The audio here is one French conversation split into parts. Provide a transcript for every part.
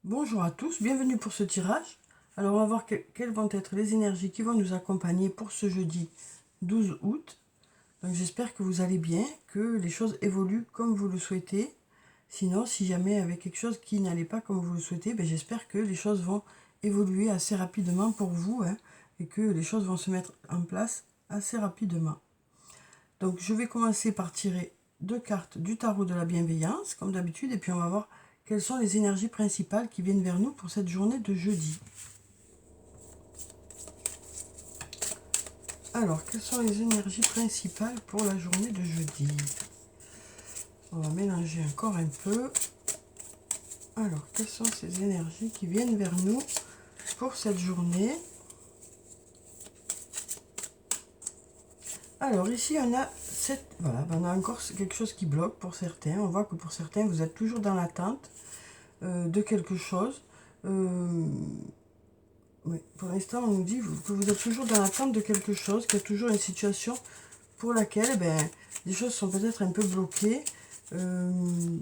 Bonjour à tous, bienvenue pour ce tirage. Alors on va voir quelles vont être les énergies qui vont nous accompagner pour ce jeudi 12 août. Donc j'espère que vous allez bien, que les choses évoluent comme vous le souhaitez. Sinon, si jamais il y avait quelque chose qui n'allait pas comme vous le souhaitez, j'espère que les choses vont évoluer assez rapidement pour vous, et que les choses vont se mettre en place assez rapidement. Donc je vais commencer par tirer 2 cartes du tarot de la bienveillance, comme d'habitude, et puis on va voir quelles sont les énergies principales qui viennent vers nous pour cette journée de jeudi. Alors, quelles sont les énergies principales pour la journée de jeudi? On va mélanger encore un peu. Alors, quelles sont ces énergies qui viennent vers nous pour cette journée? Alors, ici, on a on a encore quelque chose qui bloque pour certains. On voit que pour certains, vous êtes toujours dans l'attente de quelque chose. Oui, pour l'instant, on nous dit que vous êtes toujours dans l'attente de quelque chose, qu'il y a toujours une situation pour laquelle les choses sont peut-être un peu bloquées. On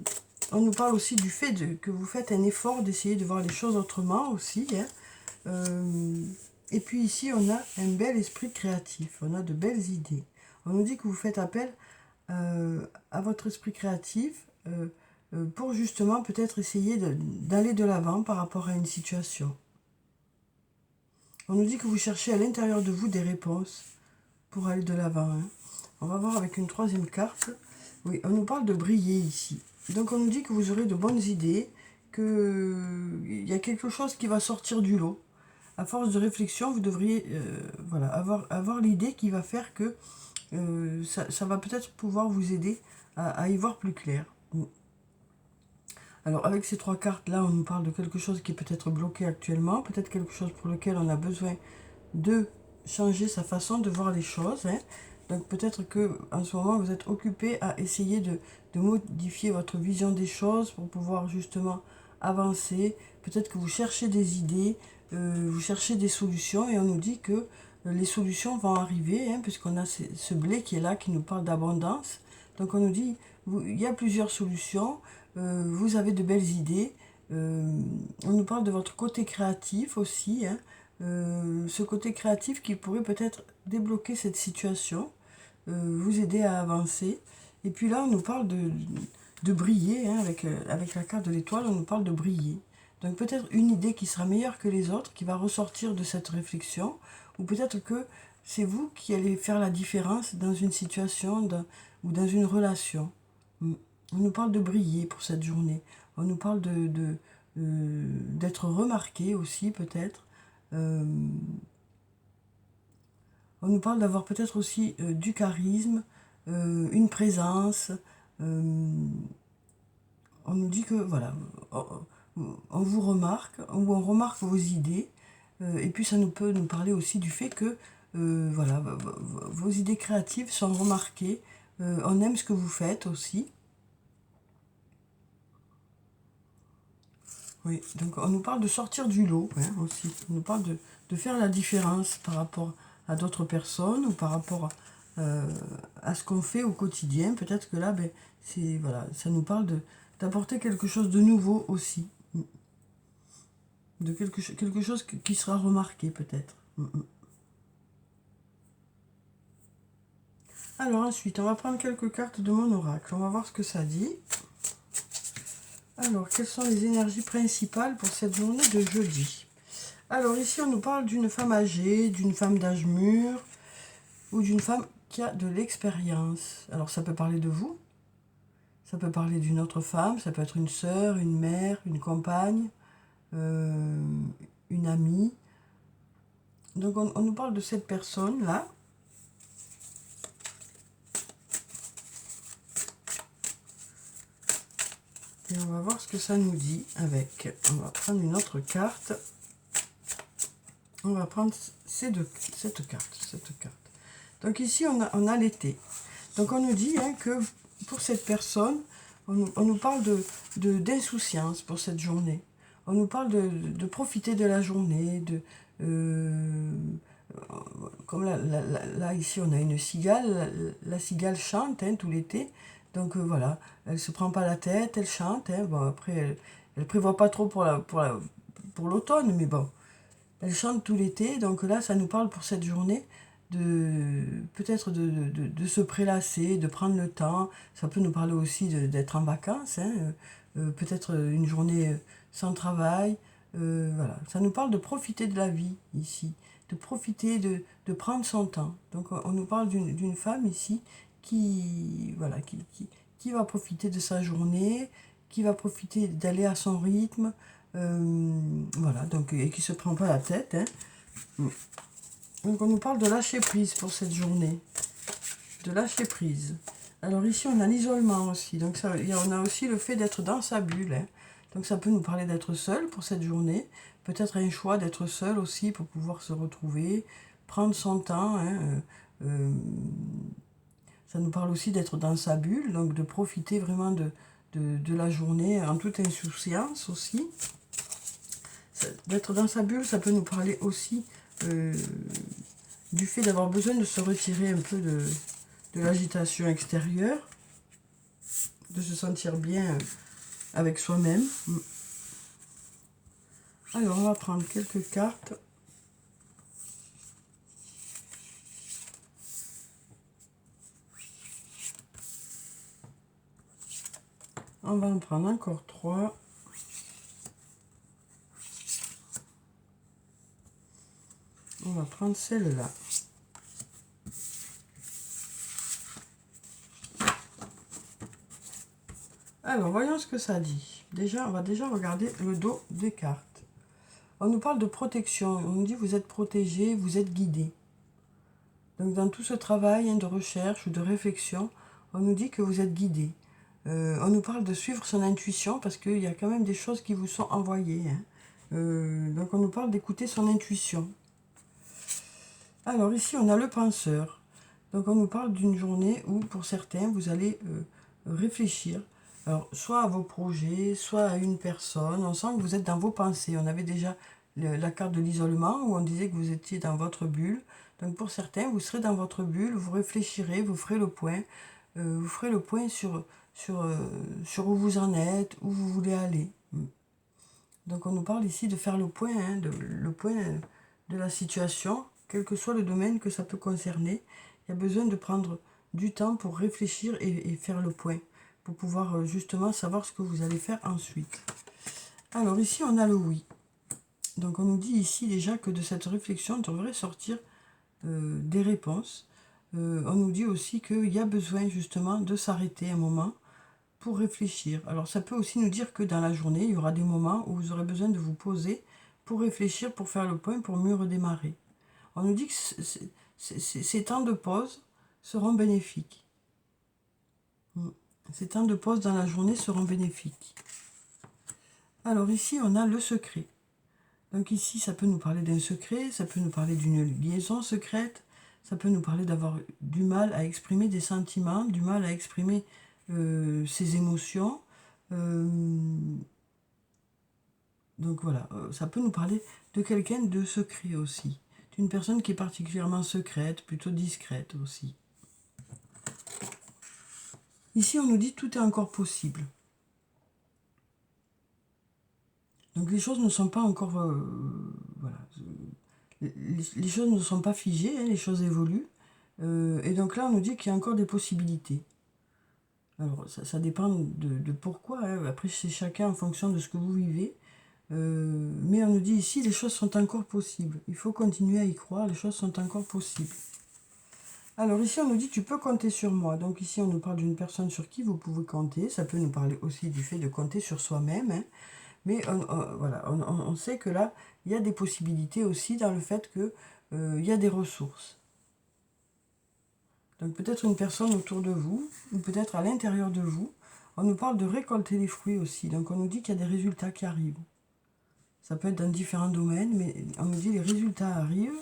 nous parle aussi du fait que vous faites un effort d'essayer de voir les choses autrement aussi. Et puis ici, on a un bel esprit créatif, on a de belles idées. On nous dit que vous faites appel à votre esprit créatif pour justement peut-être essayer d'aller de l'avant par rapport à une situation. On nous dit que vous cherchez à l'intérieur de vous des réponses pour aller de l'avant. On va voir avec une troisième carte. Oui, on nous parle de briller ici. Donc on nous dit que vous aurez de bonnes idées, qu'il y a quelque chose qui va sortir du lot. À force de réflexion, vous devriez avoir l'idée qui va faire que ça va peut-être pouvoir vous aider à y voir plus clair. Alors avec ces 3 cartes-là, on nous parle de quelque chose qui est peut-être bloqué actuellement, peut-être quelque chose pour lequel on a besoin de changer sa façon de voir les choses. Donc peut-être que en ce moment vous êtes occupé à essayer de modifier votre vision des choses pour pouvoir justement avancer. Peut-être que vous cherchez des idées, vous cherchez des solutions et on nous dit que les solutions vont arriver, puisqu'on a ce blé qui est là, qui nous parle d'abondance. Donc on nous dit, il y a plusieurs solutions, vous avez de belles idées. On nous parle de votre côté créatif aussi, ce côté créatif qui pourrait peut-être débloquer cette situation, vous aider à avancer. Et puis là, on nous parle de briller, avec la carte de l'étoile, on nous parle de briller. Donc peut-être une idée qui sera meilleure que les autres, qui va ressortir de cette réflexion, ou peut-être que c'est vous qui allez faire la différence dans une situation ou dans une relation. On nous parle de briller pour cette journée. On nous parle d'être remarqué aussi peut-être. On nous parle d'avoir peut-être aussi du charisme, une présence. On nous dit que voilà, on vous remarque, ou on remarque vos idées. Et puis ça peut nous parler aussi du fait que vos idées créatives sont remarquées. On aime ce que vous faites aussi. Oui, donc on nous parle de sortir du lot aussi. On nous parle de faire la différence par rapport à d'autres personnes ou par rapport à ce qu'on fait au quotidien. Peut-être que là, ça nous parle d'apporter quelque chose de nouveau aussi. De quelque chose qui sera remarqué peut-être. Alors ensuite, on va prendre quelques cartes de mon oracle. On va voir ce que ça dit. Alors, quelles sont les énergies principales pour cette journée de jeudi? Alors ici, on nous parle d'une femme âgée, d'une femme d'âge mûr, ou d'une femme qui a de l'expérience. Alors ça peut parler de vous, ça peut parler d'une autre femme, ça peut être une sœur, une mère, une compagne, une amie. Donc on nous parle de cette personne-là. Et on va voir ce que ça nous dit avec. On va prendre une autre carte. On va prendre cette carte. Donc ici, on a l'été. Donc on nous dit que pour cette personne, on nous parle d'insouciance pour cette journée. On nous parle de profiter de la journée, comme là, ici, on a une cigale. La cigale chante tout l'été. Donc voilà, elle se prend pas la tête, elle chante. Bon, après, Elle prévoit pas trop pour l'automne, mais bon. Elle chante tout l'été, donc là, ça nous parle pour cette journée de peut-être de se prélasser, de prendre le temps. Ça peut nous parler aussi d'être en vacances, hein, peut-être une journée sans travail. Voilà, ça nous parle de profiter de la vie ici, de profiter de prendre son temps. Donc on nous parle d'une femme ici qui, voilà, qui va profiter de sa journée, qui va profiter d'aller à son rythme, voilà, donc, et qui se prend pas la tête, hein. Donc on nous parle de lâcher prise pour cette journée, de lâcher prise. Alors ici on a l'isolement aussi, donc ça, on a aussi le fait d'être dans sa bulle, hein. Donc ça peut nous parler d'être seul pour cette journée, peut-être un choix d'être seul aussi pour pouvoir se retrouver, prendre son temps, hein, ça nous parle aussi d'être dans sa bulle, donc de profiter vraiment de la journée en toute insouciance aussi. D'être dans sa bulle, ça peut nous parler aussi du fait d'avoir besoin de se retirer un peu de l'agitation extérieure, de se sentir bien avec soi-même. Alors, on va prendre quelques cartes. On va en prendre encore 3. On va prendre celle-là. Alors, voyons ce que ça dit. Déjà, on va déjà regarder le dos des cartes. On nous parle de protection. On nous dit vous êtes protégé, vous êtes guidé. Donc, dans tout ce travail de recherche ou de réflexion, on nous dit que vous êtes guidé. On nous parle de suivre son intuition parce qu'il y a quand même des choses qui vous sont envoyées, hein. Donc, on nous parle d'écouter son intuition. Alors, ici, on a le penseur. Donc, on nous parle d'une journée où, pour certains, vous allez réfléchir. Alors, soit à vos projets, soit à une personne. On sent que vous êtes dans vos pensées. On avait déjà la carte de l'isolement où on disait que vous étiez dans votre bulle. Donc, pour certains, vous serez dans votre bulle, vous réfléchirez, vous ferez le point. Vous ferez le point sur où vous en êtes, où vous voulez aller. Donc, on nous parle ici de faire le point, hein, le point de la situation, quel que soit le domaine que ça peut concerner. Il y a besoin de prendre du temps pour réfléchir et faire le point, pour pouvoir justement savoir ce que vous allez faire ensuite. Alors ici, on a le oui. Donc on nous dit ici déjà que de cette réflexion devrait sortir des réponses. On nous dit aussi qu'il y a besoin justement de s'arrêter un moment pour réfléchir. Alors ça peut aussi nous dire que dans la journée, il y aura des moments où vous aurez besoin de vous poser pour réfléchir, pour faire le point, pour mieux redémarrer. On nous dit que ces temps de pause seront bénéfiques. Ces temps de pause dans la journée seront bénéfiques. Alors ici, on a le secret. Donc ici, ça peut nous parler d'un secret, ça peut nous parler d'une liaison secrète, ça peut nous parler d'avoir du mal à exprimer des sentiments, du mal à exprimer ses émotions. Donc voilà, ça peut nous parler de quelqu'un de secret aussi. D'une personne qui est particulièrement secrète, plutôt discrète aussi. Ici, on nous dit tout est encore possible. Donc les choses ne sont pas encore... voilà. Les choses ne sont pas figées, hein, les choses évoluent. Et donc là, on nous dit qu'il y a encore des possibilités. Alors, ça dépend de pourquoi. Hein. Après, c'est chacun en fonction de ce que vous vivez. Mais on nous dit ici, les choses sont encore possibles. Il faut continuer à y croire, les choses sont encore possibles. Alors ici, on nous dit, tu peux compter sur moi. Donc ici, on nous parle d'une personne sur qui vous pouvez compter. Ça peut nous parler aussi du fait de compter sur soi-même. Hein. Mais voilà, on sait que là, il y a des possibilités aussi dans le fait qu'il y a des ressources. Donc peut-être une personne autour de vous, ou peut-être à l'intérieur de vous. On nous parle de récolter les fruits aussi. Donc on nous dit qu'il y a des résultats qui arrivent. Ça peut être dans différents domaines, mais on nous dit les résultats arrivent,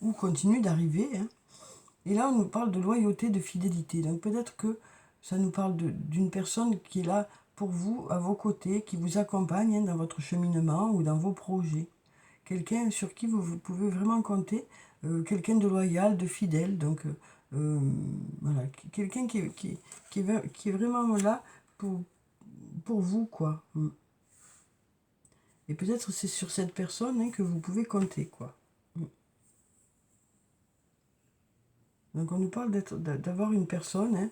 ou continuent d'arriver. Hein. Et là, on nous parle de loyauté, de fidélité. Donc peut-être que ça nous parle d'une personne qui est là pour vous, à vos côtés, qui vous accompagne hein, dans votre cheminement ou dans vos projets. Quelqu'un sur qui vous pouvez vraiment compter, quelqu'un de loyal, de fidèle. Donc voilà, quelqu'un qui est vraiment là pour vous, quoi. Et peut-être c'est sur cette personne hein, que vous pouvez compter, quoi. Donc on nous parle d'avoir une personne hein,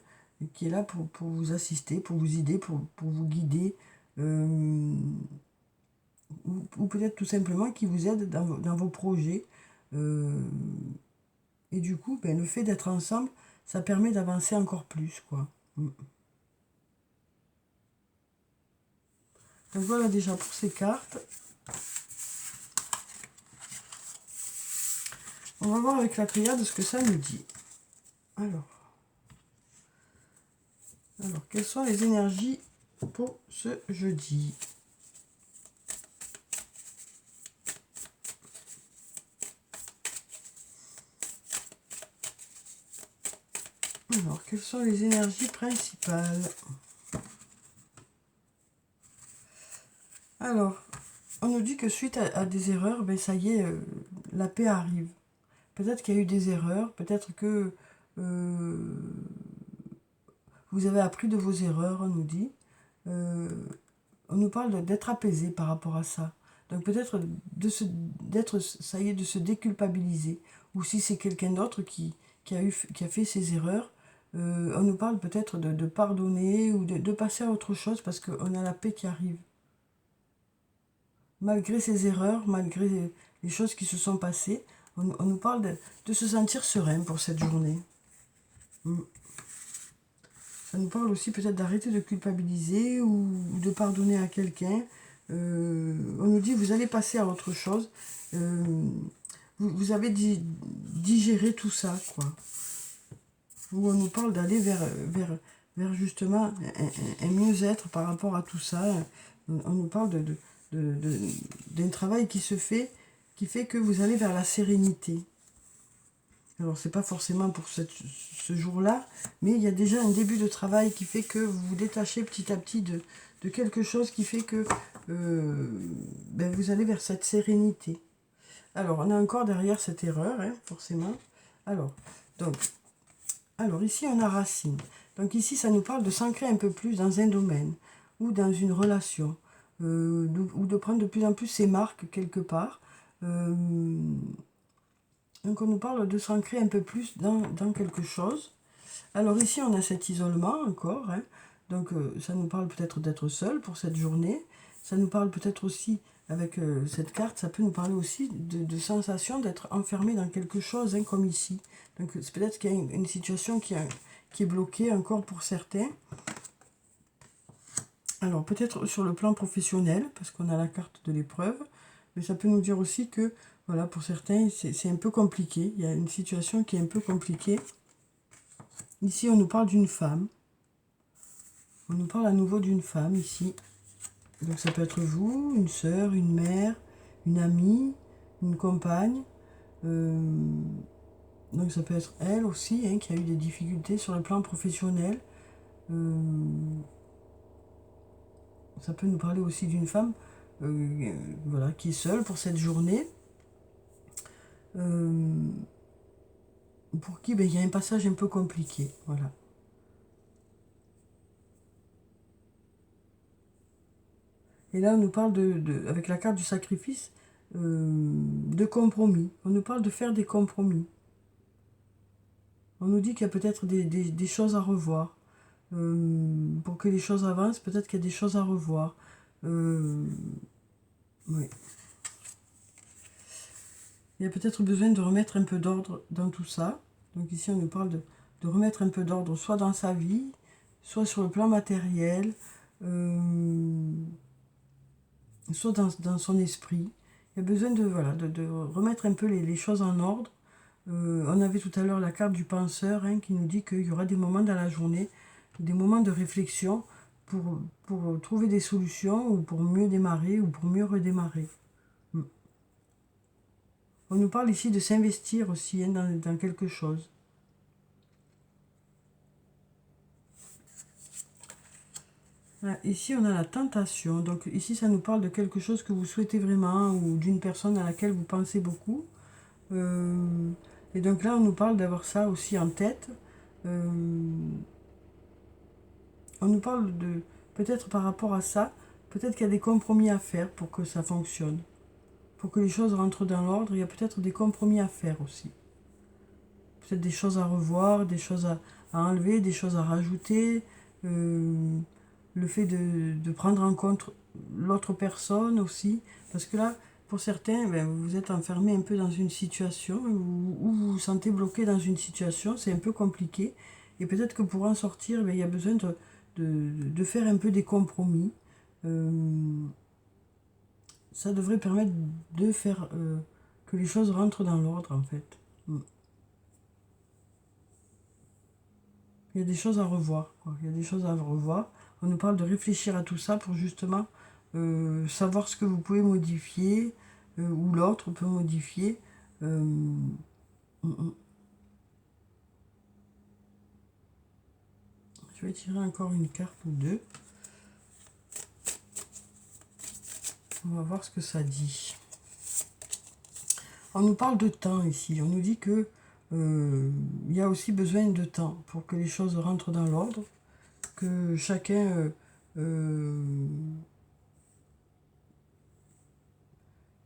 qui est là pour vous assister, pour vous aider, pour vous guider, ou peut-être tout simplement qui vous aide dans vos projets. Et du coup, ben, le fait d'être ensemble, ça permet d'avancer encore plus, quoi. Donc voilà déjà pour ces cartes. On va voir avec la triade ce que ça nous dit. Alors, quelles sont les énergies pour ce jeudi? Alors, quelles sont les énergies principales? Alors, on nous dit que suite à des erreurs, ben ça y est, la paix arrive. Peut-être qu'il y a eu des erreurs, peut-être que vous avez appris de vos erreurs, on nous dit. On nous parle d'être apaisé par rapport à ça. Donc peut-être ça y est, de se déculpabiliser. Ou si c'est quelqu'un d'autre qui a fait ses erreurs, on nous parle peut-être de pardonner ou de passer à autre chose parce qu'on a la paix qui arrive. Malgré ses erreurs, malgré les choses qui se sont passées, on nous parle de se sentir serein pour cette journée. Ça nous parle aussi peut-être d'arrêter de culpabiliser ou de pardonner à quelqu'un. On nous dit vous allez passer à autre chose. Vous avez digéré tout ça, quoi. Ou on nous parle d'aller vers justement un mieux-être par rapport à tout ça. On nous parle d'un travail qui se fait, qui fait que vous allez vers la sérénité. Alors, c'est pas forcément pour ce jour-là, mais il y a déjà un début de travail qui fait que vous vous détachez petit à petit de quelque chose qui fait que ben, vous allez vers cette sérénité. Alors, on a encore derrière cette erreur, hein, forcément. Alors, ici, on a racine. Donc ici, ça nous parle de s'ancrer un peu plus dans un domaine ou dans une relation, ou de prendre de plus en plus ses marques quelque part. Donc on nous parle de s'ancrer un peu plus dans quelque chose. Alors ici, on a cet isolement encore. Hein. Donc ça nous parle peut-être d'être seul pour cette journée. Ça nous parle peut-être aussi, avec cette carte, ça peut nous parler aussi de sensation d'être enfermé dans quelque chose, hein, comme ici. Donc c'est peut-être qu'il y a une situation qui est bloquée encore pour certains. Alors peut-être sur le plan professionnel, parce qu'on a la carte de l'épreuve, mais ça peut nous dire aussi que, voilà, pour certains, c'est un peu compliqué. Il y a une situation qui est un peu compliquée. Ici, on nous parle d'une femme. On nous parle à nouveau d'une femme, ici. Donc ça peut être vous, une sœur, une mère, une amie, une compagne. Donc ça peut être elle aussi, hein, qui a eu des difficultés sur le plan professionnel. Ça peut nous parler aussi d'une femme voilà, qui est seule pour cette journée. Pour qui ben, il y a un passage un peu compliqué. Voilà. Et là, on nous parle, avec la carte du sacrifice, de compromis. On nous parle de faire des compromis. On nous dit qu'il y a peut-être des choses à revoir. Pour que les choses avancent, peut-être qu'il y a des choses à revoir. Oui. Il y a peut-être besoin de remettre un peu d'ordre dans tout ça. Donc ici, on nous parle de remettre un peu d'ordre, soit dans sa vie, soit sur le plan matériel, soit dans son esprit. Il y a besoin de remettre un peu les choses en ordre. On avait tout à l'heure la carte du penseur, hein, qui nous dit qu'il y aura des moments dans la journée, des moments de réflexion pour trouver des solutions ou pour mieux démarrer ou pour mieux redémarrer. On nous parle ici de s'investir aussi, hein, dans quelque chose. Voilà, ici, on a la tentation. Donc ici, ça nous parle de quelque chose que vous souhaitez vraiment ou d'une personne à laquelle vous pensez beaucoup. Et donc là, on nous parle d'avoir ça aussi en tête. On nous parle peut-être par rapport à ça, peut-être qu'il y a des compromis à faire pour que ça fonctionne. Pour que les choses rentrent dans l'ordre, il y a peut-être des compromis à faire aussi. Peut-être des choses à revoir, des choses à enlever, des choses à rajouter. Le fait de prendre en compte l'autre personne aussi. Parce que là, pour certains, ben, vous êtes enfermé un peu dans une situation où vous vous sentez bloqué dans une situation, c'est un peu compliqué. Et peut-être que pour en sortir, ben, il y a besoin de faire un peu des compromis. Ça devrait permettre de faire que les choses rentrent dans l'ordre en fait. Il y a des choses à revoir, quoi. Il y a des choses à revoir. On nous parle de réfléchir à tout ça pour justement savoir ce que vous pouvez modifier ou l'autre peut modifier. Mm, mm. Je vais tirer encore une carte ou deux. On va voir ce que ça dit. On nous parle de temps ici. On nous dit que il y a aussi besoin de temps pour que les choses rentrent dans l'ordre, que chacun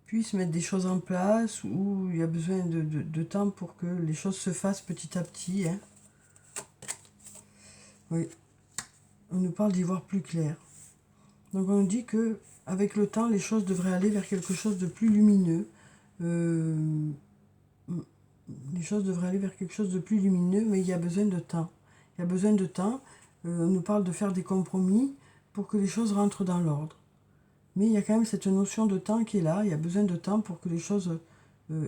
puisse mettre des choses en place, où il y a besoin de temps pour que les choses se fassent petit à petit. Hein. Oui. On nous parle d'y voir plus clair. Donc on nous dit que avec le temps, les choses devraient aller vers quelque chose de plus lumineux. Les choses devraient aller vers quelque chose de plus lumineux, mais il y a besoin de temps. Il y a besoin de temps. On nous parle de faire des compromis pour que les choses rentrent dans l'ordre. Mais il y a quand même cette notion de temps qui est là. Il y a besoin de temps pour que les choses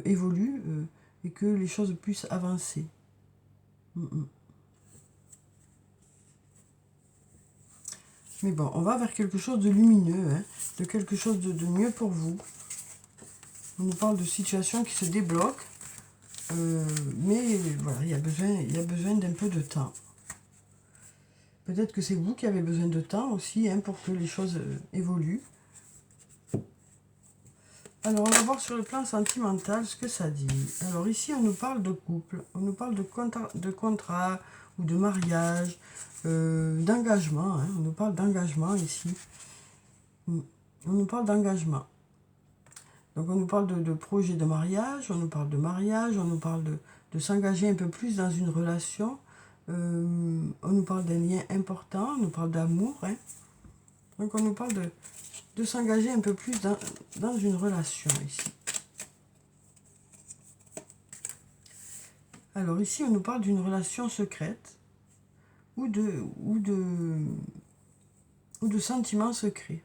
évoluent et que les choses puissent avancer. Mais bon, on va vers quelque chose de lumineux, hein, de quelque chose de mieux pour vous. On nous parle de situations qui se débloquent. Mais voilà, il y a besoin d'un peu de temps. Peut-être que c'est vous qui avez besoin de temps aussi hein, pour que les choses évoluent. Alors, on va voir sur le plan sentimental ce que ça dit. Alors ici, on nous parle de couple, on nous parle de contrat ou de mariage, d'engagement. Hein, on nous parle d'engagement ici. On nous parle d'engagement. Donc on nous parle de projet de mariage, on nous parle de mariage, on nous parle de s'engager un peu plus dans une relation. On nous parle d'un lien important, on nous parle d'amour. Hein. Donc on nous parle de s'engager un peu plus dans une relation ici. Alors ici, on nous parle d'une relation secrète ou de sentiments secrets.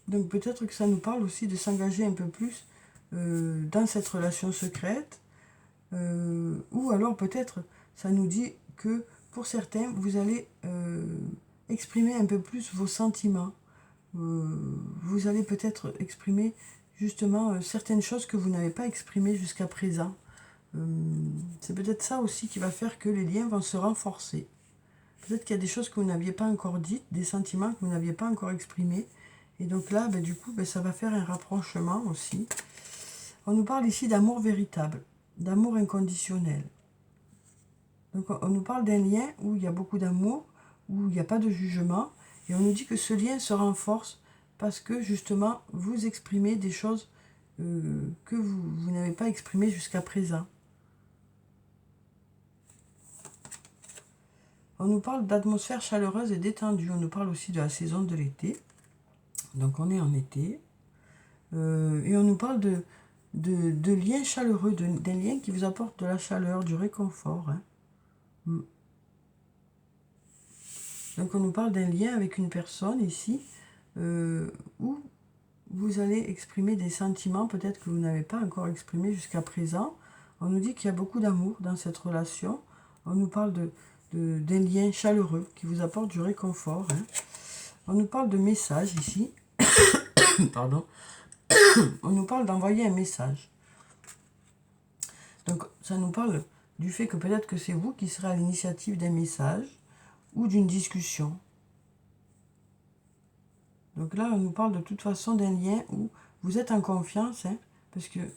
Donc peut-être que ça nous parle aussi de s'engager un peu plus dans cette relation secrète. Ou alors peut-être ça nous dit que pour certains, vous allez exprimer un peu plus vos sentiments. Vous allez peut-être exprimer justement certaines choses que vous n'avez pas exprimées jusqu'à présent. C'est peut-être ça aussi qui va faire que les liens vont se renforcer. Peut-être qu'il y a des choses que vous n'aviez pas encore dites, des sentiments que vous n'aviez pas encore exprimés. Et donc là, du coup, ça va faire un rapprochement aussi. On nous parle ici d'amour véritable, d'amour inconditionnel. Donc on nous parle d'un lien où il y a beaucoup d'amour, où il n'y a pas de jugement. Et on nous dit que ce lien se renforce parce que justement, vous exprimez des choses que vous n'avez pas exprimées jusqu'à présent. On nous parle d'atmosphère chaleureuse et détendue. On nous parle aussi de la saison de l'été. Donc on est en été. Et on nous parle de liens chaleureux, d'un lien qui vous apporte de la chaleur, du réconfort. Hein. Donc on nous parle d'un lien avec une personne ici, où vous allez exprimer des sentiments peut-être que vous n'avez pas encore exprimés jusqu'à présent. On nous dit qu'il y a beaucoup d'amour dans cette relation. On nous parle d'un lien chaleureux qui vous apporte du réconfort. Hein. On nous parle de messages ici. Pardon. On nous parle d'envoyer un message. Donc ça nous parle du fait que peut-être que c'est vous qui serez à l'initiative d'un message ou d'une discussion. Donc là, on nous parle de toute façon d'un lien où vous êtes en confiance, hein, parce qu'il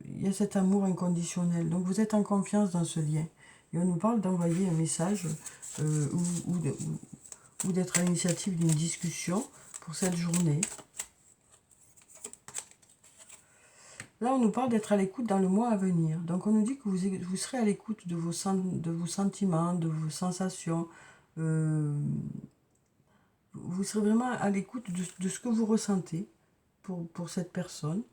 y a cet amour inconditionnel. Donc vous êtes en confiance dans ce lien. Et on nous parle d'envoyer un message ou d'être à l'initiative d'une discussion pour cette journée. Là, on nous parle d'être à l'écoute dans le mois à venir. Donc, on nous dit que vous serez à l'écoute de vos sentiments, de vos sensations. Vous serez vraiment à l'écoute de ce que vous ressentez pour cette personne.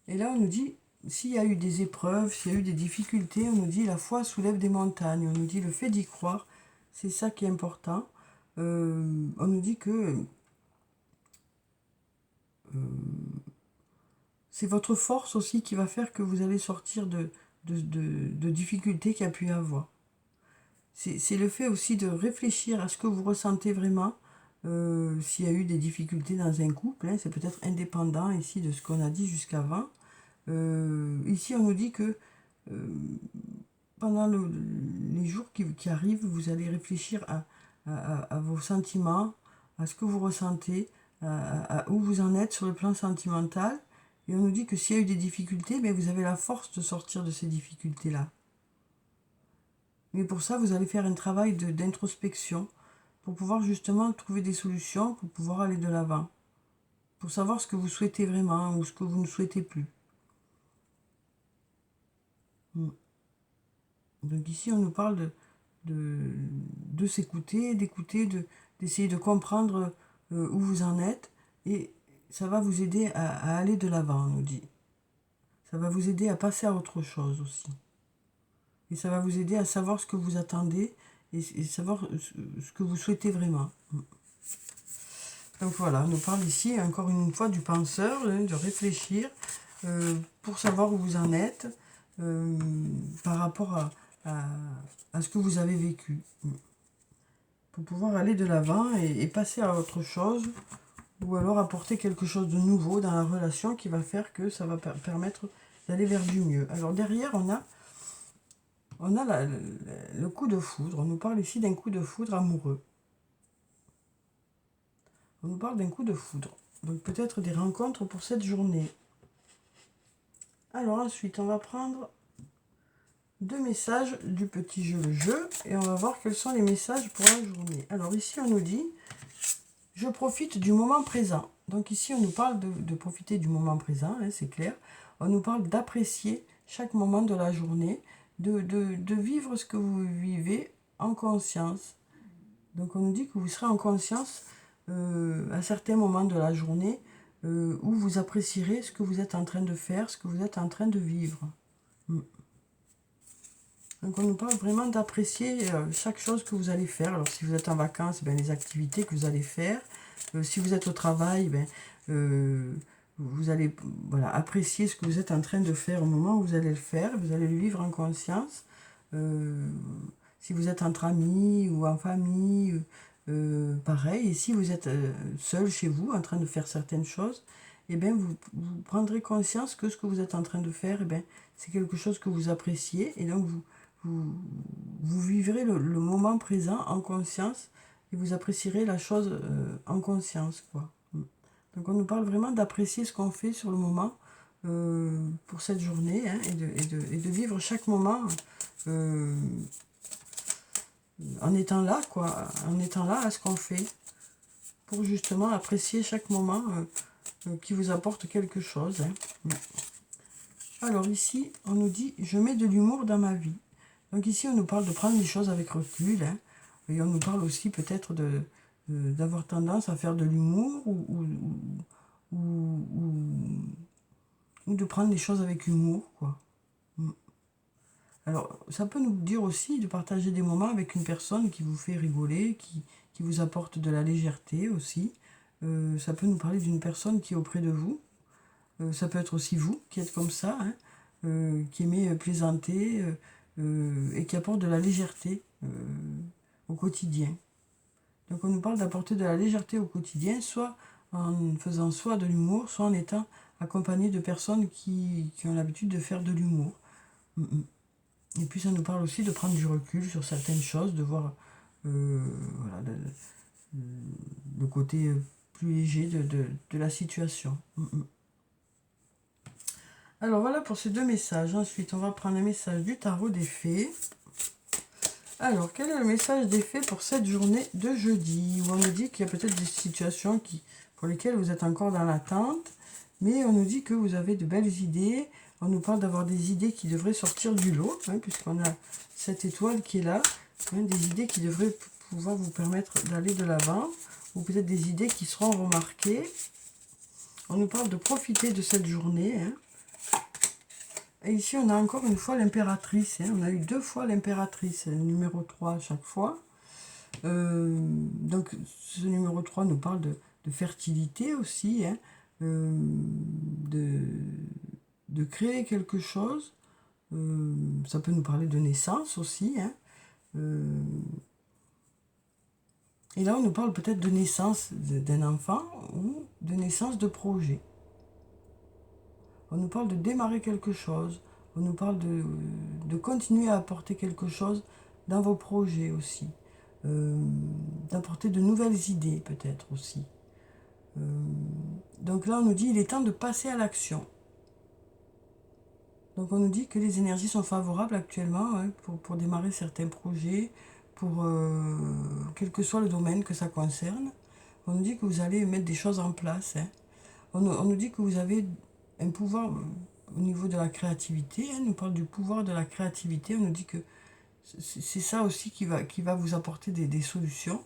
Et là, on nous dit, s'il y a eu des épreuves, s'il y a eu des difficultés, on nous dit la foi soulève des montagnes. On nous dit le fait d'y croire, c'est ça qui est important. On nous dit que c'est votre force aussi qui va faire que vous allez sortir de difficultés qu'il y a pu y avoir. C'est le fait aussi de réfléchir à ce que vous ressentez vraiment. S'il y a eu des difficultés dans un couple, hein, c'est peut-être indépendant ici de ce qu'on a dit jusqu'avant. Ici, on nous dit que pendant les jours qui arrivent, vous allez réfléchir à vos sentiments, à ce que vous ressentez, à où vous en êtes sur le plan sentimental. Et on nous dit que s'il y a eu des difficultés, ben vous avez la force de sortir de ces difficultés-là. Mais pour ça, vous allez faire un travail d'introspection pour pouvoir justement trouver des solutions, pour pouvoir aller de l'avant, pour savoir ce que vous souhaitez vraiment ou ce que vous ne souhaitez plus. Donc ici, on nous parle de s'écouter, d'essayer de comprendre où vous en êtes, et ça va vous aider à aller de l'avant, on nous dit. Ça va vous aider à passer à autre chose aussi. Et ça va vous aider à savoir ce que vous attendez et savoir ce que vous souhaitez vraiment. Donc voilà, on nous parle ici encore une fois du penseur, de réfléchir pour savoir où vous en êtes par rapport à ce que vous avez vécu. Pour pouvoir aller de l'avant et passer à autre chose, ou alors apporter quelque chose de nouveau dans la relation qui va faire que ça va permettre d'aller vers du mieux. Alors derrière, on a le coup de foudre. On nous parle ici d'un coup de foudre amoureux. On nous parle d'un coup de foudre. Donc peut-être des rencontres pour cette journée. Alors ensuite, on va prendre 2 messages du petit jeu le jeu. Et on va voir quels sont les messages pour la journée. Alors ici, on nous dit, je profite du moment présent. Donc ici, on nous parle de profiter du moment présent, hein, c'est clair. On nous parle d'apprécier chaque moment de la journée, de vivre ce que vous vivez en conscience. Donc on nous dit que vous serez en conscience à certains moments de la journée où vous apprécierez ce que vous êtes en train de faire, ce que vous êtes en train de vivre. Donc on nous parle vraiment d'apprécier chaque chose que vous allez faire. Alors si vous êtes en vacances, ben, les activités que vous allez faire. Si vous êtes au travail, ben, vous allez apprécier ce que vous êtes en train de faire au moment où vous allez le faire. Vous allez le vivre en conscience. Si vous êtes entre amis ou en famille, pareil. Et si vous êtes seul chez vous en train de faire certaines choses, eh bien, vous prendrez conscience que ce que vous êtes en train de faire, eh bien, c'est quelque chose que vous appréciez. Et donc, vous vivrez le moment présent en conscience et vous apprécierez la chose en conscience, quoi. Donc, on nous parle vraiment d'apprécier ce qu'on fait sur le moment pour cette journée, hein, et de vivre chaque moment en étant là, quoi, en étant là à ce qu'on fait, pour justement apprécier chaque moment qui vous apporte quelque chose. Hein. Alors ici, on nous dit, je mets de l'humour dans ma vie. Donc ici, on nous parle de prendre les choses avec recul, hein, et on nous parle aussi peut-être d'avoir tendance à faire de l'humour ou de prendre les choses avec humour, quoi. Alors, ça peut nous dire aussi de partager des moments avec une personne qui vous fait rigoler, qui vous apporte de la légèreté aussi. Ça peut nous parler d'une personne qui est auprès de vous. Ça peut être aussi vous qui êtes comme ça, hein, qui aimez plaisanter et qui apporte de la légèreté au quotidien. Donc on nous parle d'apporter de la légèreté au quotidien, soit en faisant soit de l'humour, soit en étant accompagné de personnes qui ont l'habitude de faire de l'humour. Et puis ça nous parle aussi de prendre du recul sur certaines choses, de voir voilà, le côté plus léger de la situation. Alors voilà pour ces 2 messages. Ensuite, on va prendre un message du tarot des fées. Alors, quel est le message des fées pour cette journée de jeudi? Où on nous dit qu'il y a peut-être des situations pour lesquelles vous êtes encore dans l'attente, mais on nous dit que vous avez de belles idées. On nous parle d'avoir des idées qui devraient sortir du lot, puisqu'on a cette étoile qui est là, des idées qui devraient pouvoir vous permettre d'aller de l'avant, ou peut-être des idées qui seront remarquées. On nous parle de profiter de cette journée. Et ici, on a encore une fois l'impératrice. On a eu 2 fois l'impératrice, le numéro 3 à chaque fois. Donc, ce numéro 3 nous parle de fertilité aussi, de créer quelque chose. Ça peut nous parler de naissance aussi. Et là, on nous parle peut-être de naissance d'un enfant ou de naissance de projet. On nous parle de démarrer quelque chose. On nous parle de continuer à apporter quelque chose dans vos projets aussi. D'apporter de nouvelles idées peut-être aussi. Donc là, on nous dit il est temps de passer à l'action. Donc on nous dit que les énergies sont favorables actuellement pour démarrer certains projets, pour quel que soit le domaine que ça concerne. On nous dit que vous allez mettre des choses en place. On nous dit que vous avez un pouvoir au niveau de la créativité. On nous parle du pouvoir de la créativité. On nous dit que c'est ça aussi qui va vous apporter des solutions.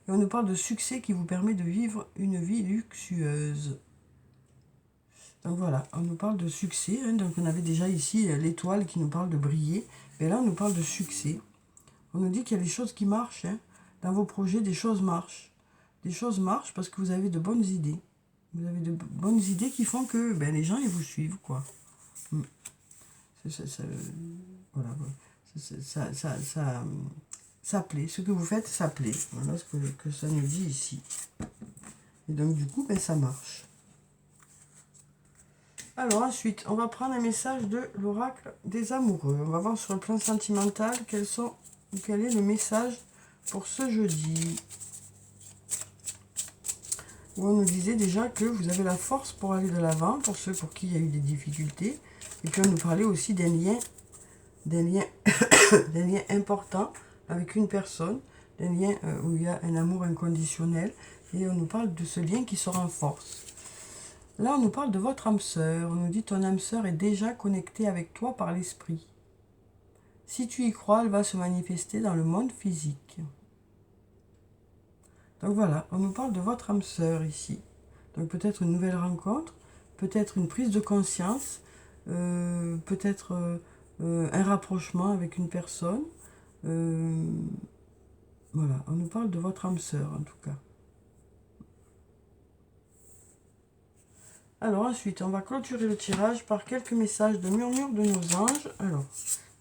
Et on nous parle de succès qui vous permet de vivre une vie luxueuse. Donc voilà, on nous parle de succès. Donc on avait déjà ici l'étoile qui nous parle de briller. Et là, on nous parle de succès. On nous dit qu'il y a des choses qui marchent. Dans vos projets, des choses marchent. Des choses marchent parce que vous avez de bonnes idées. Vous avez de bonnes idées qui font que les gens, ils vous suivent, quoi. Voilà. Ça plaît. Ce que vous faites, ça plaît. Voilà ce que ça nous dit ici. Et donc, du coup, ça marche. Alors, ensuite, on va prendre un message de l'oracle des amoureux. On va voir sur le plan sentimental quel est le message pour ce jeudi. Où on nous disait déjà que vous avez la force pour aller de l'avant, pour ceux pour qui il y a eu des difficultés. Et puis on nous parlait aussi d'un lien important avec une personne, d'un lien où il y a un amour inconditionnel. Et on nous parle de ce lien qui se renforce. Là, on nous parle de votre âme sœur. On nous dit ton âme sœur est déjà connectée avec toi par l'esprit. Si tu y crois, elle va se manifester dans le monde physique. Donc voilà, on nous parle de votre âme sœur ici. Donc peut-être une nouvelle rencontre, peut-être une prise de conscience, peut-être un rapprochement avec une personne. Voilà, on nous parle de votre âme sœur en tout cas. Alors ensuite, on va clôturer le tirage par quelques messages de murmure de nos anges. Alors,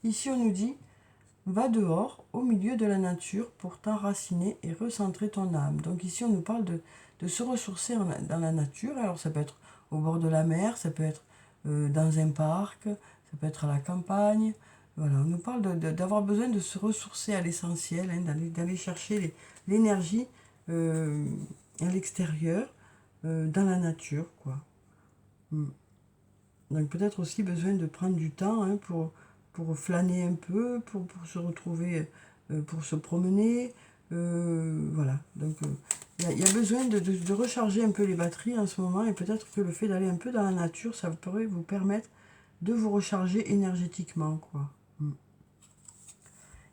ici on nous dit « Va dehors, au milieu de la nature, pour t'enraciner et recentrer ton âme. » Donc ici, on nous parle de se ressourcer dans la nature. Alors ça peut être au bord de la mer, ça peut être dans un parc, ça peut être à la campagne. Voilà, on nous parle d'avoir besoin de se ressourcer à l'essentiel, d'aller chercher l'énergie à l'extérieur, dans la nature, quoi. Donc peut-être aussi besoin de prendre du temps pour flâner un peu, pour se retrouver, pour se promener. Voilà, donc il y a besoin de recharger un peu les batteries en ce moment, et peut-être que le fait d'aller un peu dans la nature, ça pourrait vous permettre de vous recharger énergétiquement, quoi.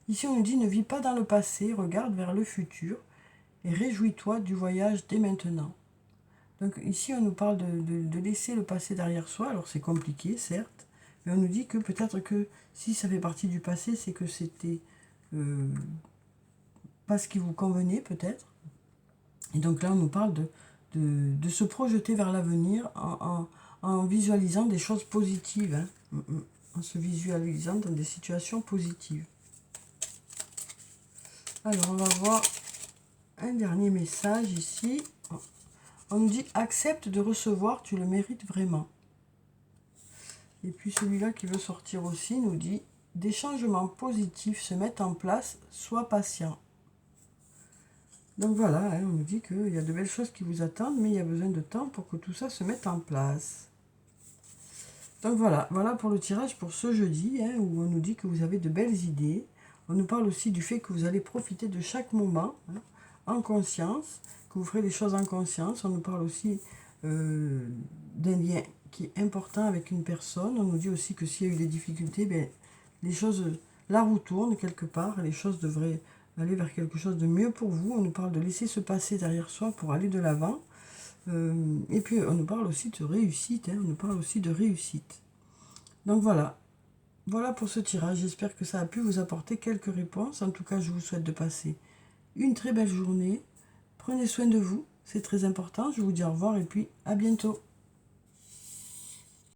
Ici on nous dit ne vis pas dans le passé, regarde vers le futur et réjouis-toi du voyage dès maintenant. Donc ici, on nous parle de laisser le passé derrière soi. Alors c'est compliqué, certes, mais on nous dit que peut-être que si ça fait partie du passé, c'est que c'était pas ce qui vous convenait, peut-être. Et donc là, on nous parle de se projeter vers l'avenir en visualisant des choses positives, en se visualisant dans des situations positives. Alors, on va voir un dernier message ici. On nous dit « Accepte de recevoir, tu le mérites vraiment ». Et puis celui-là qui veut sortir aussi nous dit « Des changements positifs se mettent en place, sois patient ». Donc voilà, hein, on nous dit qu'il y a de belles choses qui vous attendent, mais il y a besoin de temps pour que tout ça se mette en place. Donc voilà, voilà pour le tirage pour ce jeudi, hein, où on nous dit que vous avez de belles idées. On nous parle aussi du fait que vous allez profiter de chaque moment, hein, en conscience, que vous ferez les choses en conscience. On nous parle aussi d'un lien qui est important avec une personne. On nous dit aussi que s'il y a eu des difficultés, ben, les choses, la roue tourne quelque part, et les choses devraient aller vers quelque chose de mieux pour vous. On nous parle de laisser se passer derrière soi pour aller de l'avant. Et puis on nous parle aussi de réussite, hein, on nous parle aussi de réussite. Donc voilà, voilà pour ce tirage. J'espère que ça a pu vous apporter quelques réponses. En tout cas, je vous souhaite de passer une très belle journée. Prenez soin de vous, c'est très important. Je vous dis au revoir et puis à bientôt.